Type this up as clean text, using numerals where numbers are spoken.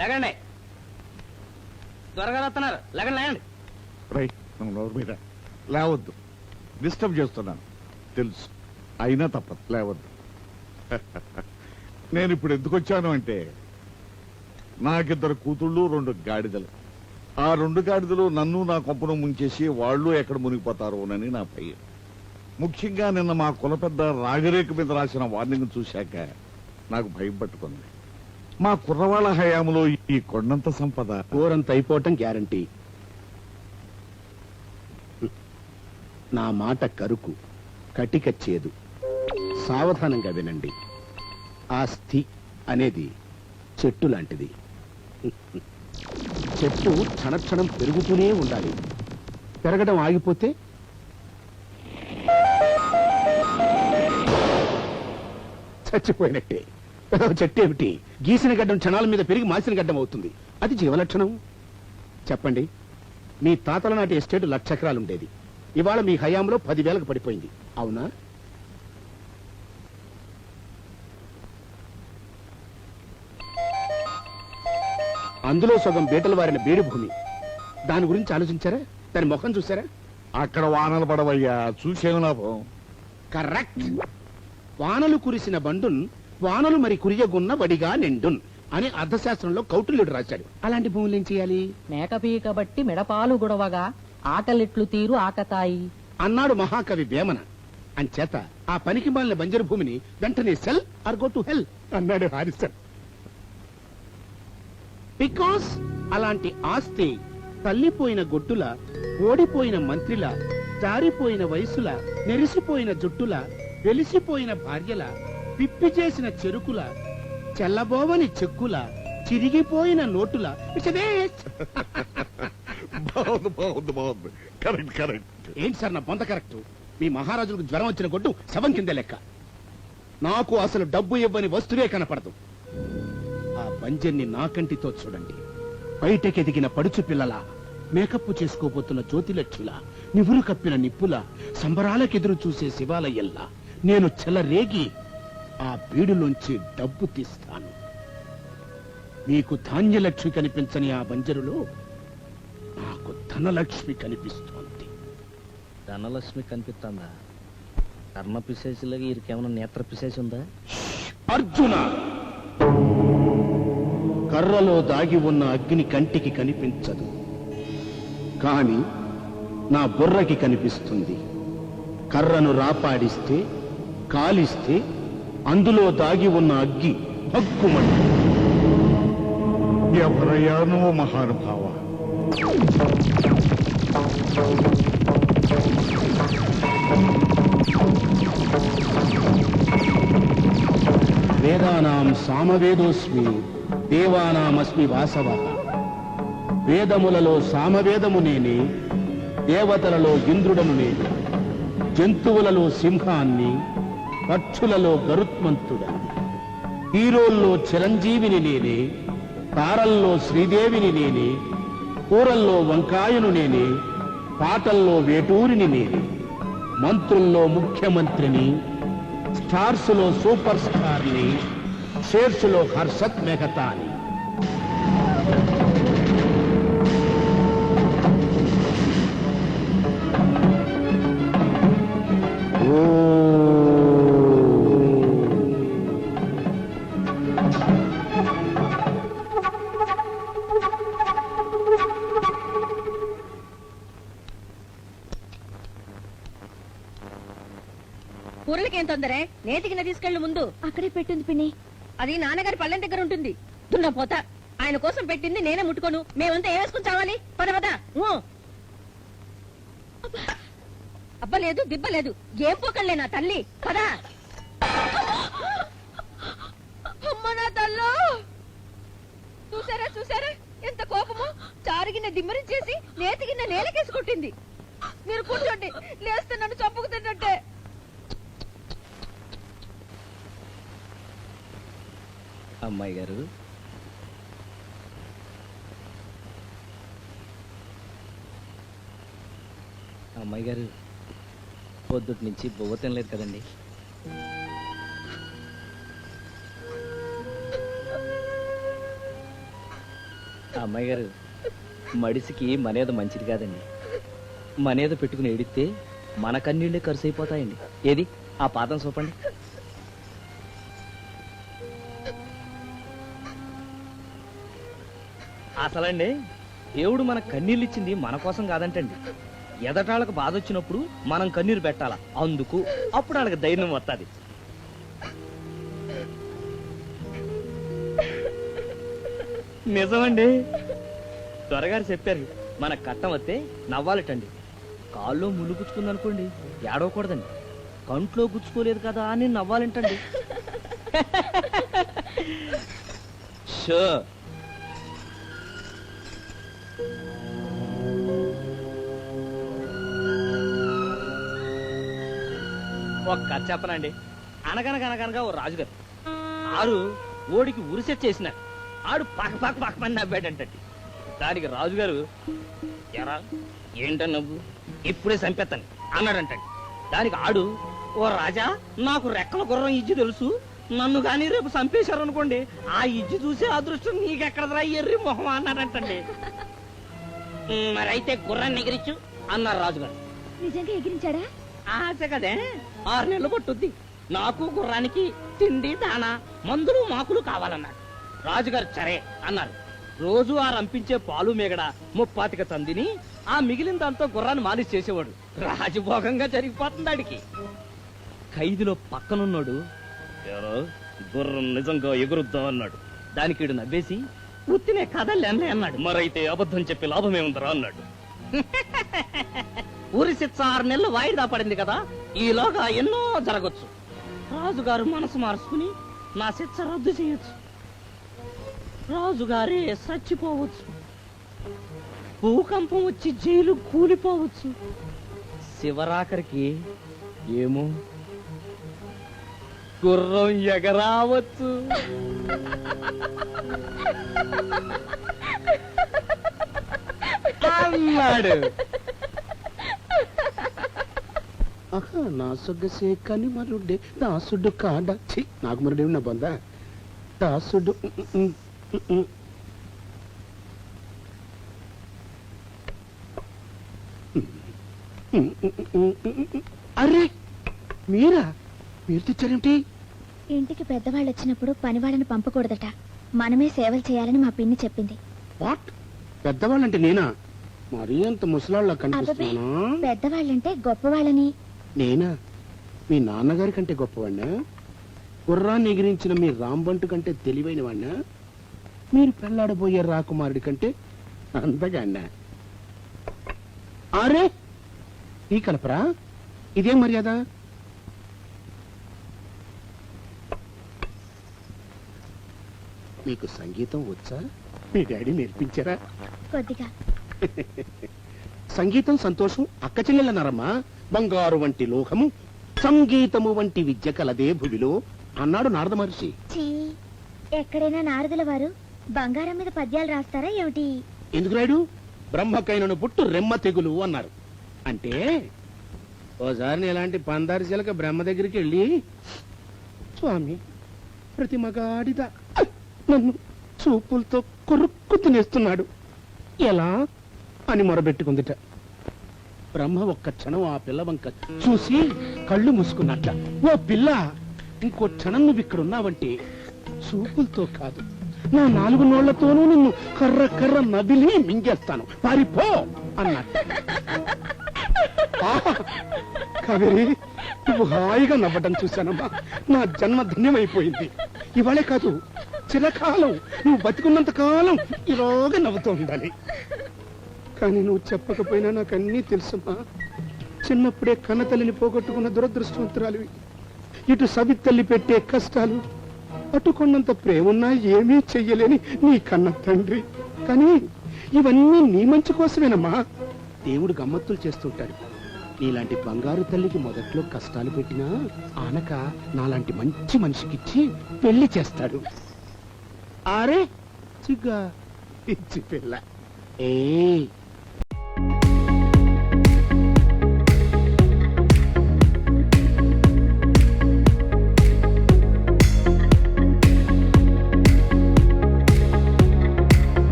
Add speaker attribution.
Speaker 1: లేకండి, త్వరగా వస్తున్నారు. లేకండి లేకండి.
Speaker 2: మీద లేవద్దు, డిస్టర్బ్ చేస్తున్నాను తెలుసు, అయినా తప్పదు, లేవద్దు. నేను ఇప్పుడు ఎందుకు వచ్చాను అంటే, నాకిద్దరు కూతుళ్ళు 2 గాడిదలు. ఆ 2 గాడిదలు నన్ను నా కొంపను ముంచేసి వాళ్ళు ఎక్కడ మునిగిపోతారోనని నా భయం. ముఖ్యంగా నిన్న మా కుల పెద్ద రాగరేఖ మీద రాసిన వార్నింగ్ చూశాక నాకు భయం పట్టుకుంది. మా కుర్రవాళ్ళ హయాంలో ఈ కొండంత సంపద
Speaker 3: కూరంత అయిపోవటం గ్యారంటీ. నా మాట కరుకు, కటిక చేదు. సావధానంగా వినండి. ఆస్తి అనేది చెట్టు లాంటిది. చెట్టు క్షణక్షణం పెరుగుతూనే ఉండాలి. పెరగడం ఆగిపోతే చచ్చిపోయినట్టే. చెట్టు ఏమిటి, గీసిన గడ్డం క్షణాల మీద పెరిగి మాసిన గడ్డం అవుతుంది. అది జీవలక్షణం. చెప్పండి, మీ తాతల నాటి ఎస్టేట్ 1,00,000 ఎకరాలు ఉండేది. ఇవాళ మీ హయాంలో 10,000కు పడిపోయింది. అవునా? అందులో సగం బీటలు వారిన బీడి భూమి. దాని గురించి ఆలోచించారా? దాని ముఖం చూసారా?
Speaker 2: అక్కడ వానలు పడవయ్యా, చూసేను లాభం.
Speaker 3: కరెక్ట్. వానలు కురిసిన బండున్ వానలు మరి కురియగున్న వడిగా నిండున్ అని అర్థశాస్త్రంలో కౌటిల్యుడు రాశాడు. అలాంటి భూములు ఏం చేయాలి?
Speaker 4: మేకపీక బట్టి మెడపాలు గుడవగా ఆకలిట్లు తీరు ఆకతాయి
Speaker 3: అన్నాడు మహాకవి వేమన. అంచేత ఆ పనికి మాలిన బంజరు భూమిని వెంటనే sell or go to hell అన్నాడు హారిసన్. బికాస్ అలాంటి ఆస్తి తల్లిపోయిన గొడ్డుల, ఓడిపోయిన మంత్రిల, జారిపోయిన వయసుల, నెరిసిపోయిన జుట్టుల, వెలిసిపోయిన భార్యల, పిప్పి చేసిన చెరుకుల, చెల్లబోవని చెక్కుల, చిరిగిపోయిన నోటుల. ఏంటి సార్ నా బొంత కరెక్ట్? మీ మహారాజులకు జ్వరం వచ్చిన గొడ్డు శవం కింద లెక్క. నాకు అసలు డబ్బు ఇవ్వని వస్తువే కనపడదు. ఆ బంజర్ని నా కంటితో చూడండి. బయటకెదిగిన పడుచు పిల్లల, మేకప్పు చేసుకోబోతున్న జ్యోతిలక్ష్మిల, నివురు కప్పిన నిప్పుల, సంబరాలకెదురు చూసే శివాలయ్యల్లా నేను చెలరేగి ఆ బీడులోంచి డబ్బు తీస్తాను. మీకు ధాన్యలక్ష్మి కనిపించని ఆ బంజరులో నాకు ధనలక్ష్మి కనిపిస్తోంది.
Speaker 1: ధనలక్ష్మి కనిపిస్తుందా? కర్ణ పిశాచిలాగా వీరికేమైనా నేత్ర పిశాచి ఉందా?
Speaker 3: అర్జున, కర్రలో దాగి ఉన్న అగ్ని కంటికి కనిపించదు, కాని నా బుర్రకి కనిపిస్తుంది. కర్రను రాపాడిస్తే, కాలిస్తే అందులో దాగి ఉన్న అగ్గి హక్కుమంట.
Speaker 2: ఎవరయ్యా నువ్వు మహానుభావ?
Speaker 3: వేదానాం సామవేదోస్మి, దేవానామస్మి వాసవః. వేదములలో సామవేదము నేనే, దేవతలలో ఇంద్రుడను నేను, జంతువులలో సింహాన్ని, పక్షులలో గరుత్మంతుడని, హీరోల్లో చిరంజీవిని నేనే, తారల్లో శ్రీదేవిని నేనే, కూరల్లో వంకాయను నేనే, పాటల్లో వేటూరిని నేనే, మంత్రుల్లో ముఖ్యమంత్రిని, స్టార్స్ లో సూపర్ స్టార్ని, షేర్స్ లో హర్షత్ మెహతాని.
Speaker 5: కూరలకేం తొందరే? నేతికిన తీసుకెళ్ళు ముందు. అక్కడే పెట్టింది పిన్ని. అది నాన్నగారి పళ్ళెం దగ్గర ఉంటుంది. దున్న పోత, ఆయన కోసం పెట్టింది నేనే ముట్టుకోను. మేమంతా ఏవేసుకుని చావాలి. పద పద. అబ్బలేదు దిబ్బలేదు, ఏం పోకళ్ళే నా తల్లి. పదా. అమ్మ నా తల్లో, చూసారా చూసారా ఎంత కోపమో. చారిగిన దిమ్మరించేసి నేతిగిన్న నేలకేసి కొట్టింది. మీరు కూర్చోండి, లేస్తే నన్ను చంపుకు తిన్నట్టే.
Speaker 1: అమ్మాయి గారు, అమ్మాయి గారు పొద్దుటి నుంచి బువ్వ తినలేదు కదండి. అమ్మాయి గారు మడిసికి మనేద మంచిది కాదండి. మనేద పెట్టుకుని ఏడిస్తే మన కన్నీళ్ళే ఖర్చు అయిపోతాయండి. ఏది ఆ పాదం చూపండి. అసలండి దేవుడు మన కన్నీళ్ళు ఇచ్చింది మన కోసం కాదంటండి. ఎదటాళ్ళకు బాధ వచ్చినప్పుడు మనం కన్నీరు పెట్టాల, అందుకు అప్పుడు వాళ్ళకి ధైర్యం వస్తుంది. నిజమండి, త్వరగారు చెప్పారు. మన కట్టం వస్తే నవ్వాలటండి. కాల్లో ముళ్ళు గుచ్చుకుందనుకోండి ఏడవకూడదండి. కంట్లో గుచ్చుకోలేదు కదా అని నవ్వాలంటండి. షో ఒక కథ చెప్పనండి. అనగనగనగనగా ఓ రాజుగారు ఆరు ఓడికి ఉరిసెట్ చేసినారు. ఆడు పక్క పక్క పక్కమని నవ్వాడంటండి. దానికి రాజుగారు, ఎరా ఏంట నవ్వు, ఇప్పుడే చంపేస్తాను అన్నాడంటండి. దానికి ఆడు, ఓ రాజా నాకు రెక్కల గుర్రం ఇజ్జి తెలుసు, నన్ను కానీ రేపు చంపేశారు అనుకోండి ఆ ఇజ్జి చూసే అదృష్టం నీకెక్కడరా ఎర్రి మొహం అన్నాడంటండి. మరి అయితే గుర్రాన్ని ఎగిరించు అన్నారు రాజుగారు.
Speaker 5: నిజంగా ఎగిరించాడా?
Speaker 1: ఆశ కదే, 6 నెలలు పట్టుద్ది. నాకు గుర్రానికి తిండి దానా మందులు మాకులు కావాలన్నాడు. రాజుగారు సరే అన్నారు. రోజు ఆ రంపించే పాలు మేగడ 30 తందిని ఆ మిగిలిన దాంతో గుర్రాన్ని మాలిష్ చేసేవాడు. రాజభోగంగా జరిగిపోతుంది ఆడికి. ఖైదులో పక్కనున్నాడు, "ఏరో, గుర్రం నిజంగా ఎగురుద్దా అన్నాడు. దానికి ఈడు నవ్వేసి, వృత్తినే కదలే అన్నాడు. మరైతే అబద్ధం చెప్పి లాభమేముందరా అన్నాడు. ఊరి శిక్ష 6 నెలలు వాయిదా పడింది కదా, ఈలోగా ఎన్నో జరగచ్చు. రాజుగారు మనసు మార్చుకుని నా శిక్ష రద్దు చేయొచ్చు. రాజుగారే చచ్చిపోవచ్చు. భూకంపం వచ్చి జైలు కూలిపోవచ్చు. శివరాఖరికి ఏమో గుర్రం ఎగరావచ్చు అన్నాడు.
Speaker 3: నా సొగ్గసే కని మరుడే దాసుడు కాడా. నాకు మరుడే నా బందా దాసుడు. అరే మీరా, మీరు తెచ్చారేమిటి?
Speaker 6: ఇంటికి పెద్దవాళ్ళు వచ్చినప్పుడు పనివాళ్ళని పంపకూడదట, మనమే సేవలు చేయాలని మా పిన్ని చెప్పింది.
Speaker 3: వాట్? పెద్దవాళ్ళంటే నేనా? మరీ అంత ముసలాళ్ళ కనిపిస్తున్నానా?
Speaker 6: పెద్దవాళ్ళంటే గొప్పవాళ్ళని.
Speaker 3: నేనా? మీ నాన్నగారి కంటే గొప్పవాడినా? గుర్రాన్ని ఎగిరించిన మీ రాంబంటు కంటే తెలివైన వాడినా? మీరు పెళ్లాడబోయే రాకుమారుడి కంటే అందగాడినా? అరే ఈ కలపరా, ఇదేం మర్యాద? మీకు సంగీతం వచ్చా? మీ డాడీ నేర్పించారా?
Speaker 6: కొద్దిగా.
Speaker 3: సంగీతం సంతోషం అక్క చెల్లెలన్నారమ్మా. బంగారు వంటి లోకము సంగీతము వంటి విద్య కలదే భువిలో అన్నాడు నారద మహర్షి.
Speaker 6: ఛీ, ఎక్కడైనా నారదుల వారు బంగారం మీద పద్యాలు రాస్తారా ఏమిటి?
Speaker 3: ఎందుకు రాడు? బ్రహ్మకైనను పుట్టు రెమ్మ తెగులు అన్నారు. అంటే ఓసారి ఇలాంటి పందారి చిలక బ్రహ్మ దగ్గరికి వెళ్ళి, స్వామి ప్రతి మగాడిద నన్ను చూపులతో కొరుక్కు తినేస్తున్నాడు, ఎలా అని మొరబెట్టుకుందిట. బ్రహ్మ ఒక్క క్షణం ఆ పిల్ల వంక చూసి కళ్ళు మూసుకున్నట్ట. ఓ పిల్ల, ఇంకో క్షణం నువ్వు ఇక్కడున్నావంటే చూపులతో కాదు, నా 4 నోళ్లతోనూ నిన్ను కర్ర కర్ర నదిలి మింగేస్తాను, పారిపో అన్నట్ట. కావేరి, నువ్వు హాయిగా నవ్వటం చూశానమ్మా, నా జన్మ ధన్యమైపోయింది. ఇవాళే కాదు, చిరకాలం నువ్వు బతికున్నంత కాలం ఇలాగా నవ్వుతూ ఉండాలి. కానీ నువ్వు చెప్పకపోయినా నాకు అన్నీ తెలుసమ్మా. చిన్నప్పుడే కన్నతల్లిని పోగొట్టుకున్న దురదృష్టవంతురాలివి. ఇటు సవితల్లి పెట్టే కష్టాలు, అటుకొన్నంత ప్రేమున్నా ఏమీ చెయ్యలేని నీ కన్న తండ్రి. కానీ ఇవన్నీ నీ మంచి కోసమేనమ్మా. దేవుడు గమ్మత్తులు చేస్తుంటాడు. నీలాంటి బంగారు తల్లికి మొదట్లో కష్టాలు పెట్టినా ఆనక నాలాంటి మంచి మనిషికిచ్చి పెళ్లి చేస్తాడు. ఆరే సిగ్గా ఇచ్చి పిల్ల. ఏ